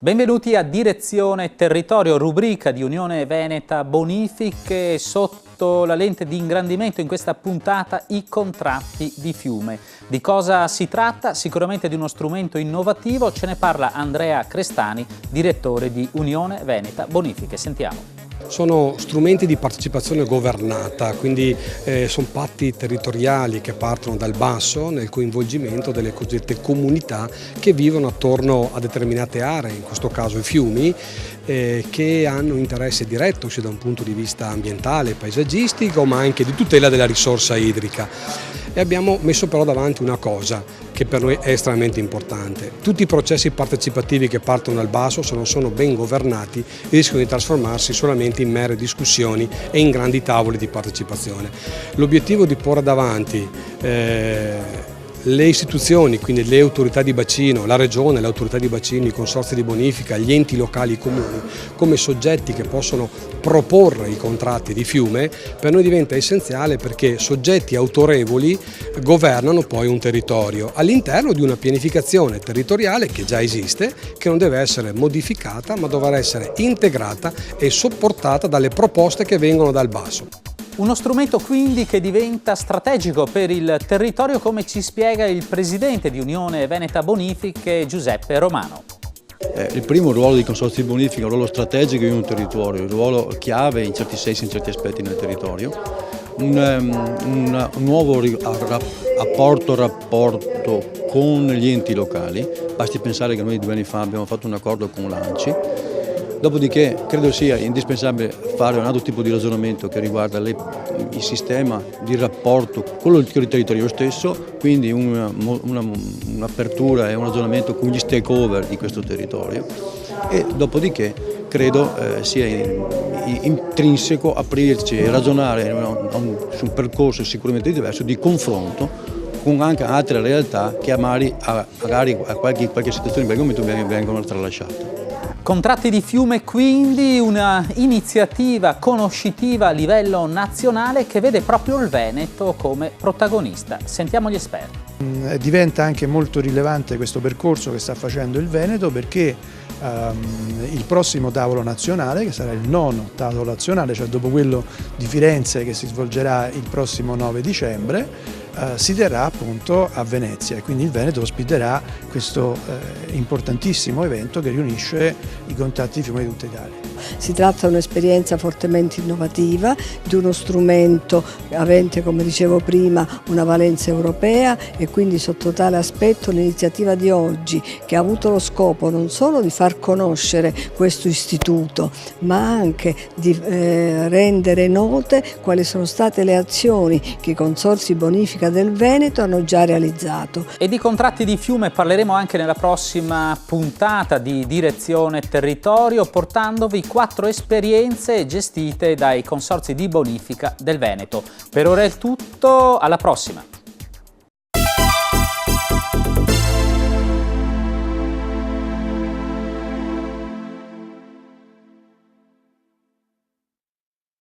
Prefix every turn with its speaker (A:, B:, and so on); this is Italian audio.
A: Benvenuti a Direzione Territorio, rubrica di Unione Veneta Bonifiche. Sotto la lente di ingrandimento in questa puntata i contratti di fiume. Di cosa si tratta? Sicuramente di uno strumento innovativo, ce ne parla Andrea Crestani, direttore di Unione Veneta Bonifiche. Sentiamo.
B: Sono strumenti di partecipazione governata, quindi sono patti territoriali che partono dal basso nel coinvolgimento delle cosiddette comunità che vivono attorno a determinate aree, in questo caso i fiumi, che hanno interesse diretto sia da un punto di vista ambientale, paesaggistico, ma anche di tutela della risorsa idrica. E abbiamo messo però davanti una cosa che per noi è estremamente importante. Tutti i processi partecipativi che partono dal basso, se non sono ben governati, rischiano di trasformarsi solamente in mere discussioni e in grandi tavoli di partecipazione. L'obiettivo di porre davanti le istituzioni, quindi le autorità di bacino, la regione, le autorità di bacino, i consorzi di bonifica, gli enti locali, i comuni, come soggetti che possono proporre i contratti di fiume, per noi diventa essenziale perché soggetti autorevoli governano poi un territorio all'interno di una pianificazione territoriale che già esiste, che non deve essere modificata ma dovrà essere integrata e supportata dalle proposte che vengono dal basso.
A: Uno strumento quindi che diventa strategico per il territorio, come ci spiega il presidente di Unione Veneta Bonifiche Giuseppe Romano.
C: Il primo ruolo di consorzi di bonifica è un ruolo strategico in un territorio, un ruolo chiave in certi sensi, in certi aspetti nel territorio. Un nuovo rapporto con gli enti locali, basti pensare che noi 2 anni fa abbiamo fatto un accordo con l'ANCI. Dopodiché credo sia indispensabile fare un altro tipo di ragionamento che riguarda il sistema di rapporto con il territorio stesso, quindi un'apertura e un ragionamento con gli stakeholder di questo territorio, e dopodiché credo sia intrinseco aprirci e ragionare su un percorso sicuramente diverso di confronto con anche altre realtà che magari a qualche situazione in quel momento vengono tralasciate.
A: Contratti di fiume quindi, una iniziativa conoscitiva a livello nazionale che vede proprio il Veneto come protagonista. Sentiamo gli esperti.
D: Diventa anche molto rilevante questo percorso che sta facendo il Veneto perché il prossimo tavolo nazionale, che sarà il 9° tavolo nazionale, cioè dopo quello di Firenze che si svolgerà il prossimo 9 dicembre, si terrà appunto a Venezia, e quindi il Veneto ospiterà questo importantissimo evento che riunisce i contratti di fiume di tutta Italia.
E: Si tratta di un'esperienza fortemente innovativa, di uno strumento avente, come dicevo prima, una valenza europea, e quindi sotto tale aspetto l'iniziativa di oggi, che ha avuto lo scopo non solo di far conoscere questo istituto, ma anche di rendere note quali sono state le azioni che i consorzi bonifica del Veneto hanno già realizzato.
A: E di contratti di fiume parleremo anche nella prossima puntata di Direzione Territorio, portandovi 4 esperienze gestite dai consorzi di bonifica del Veneto. Per ora è tutto, alla prossima!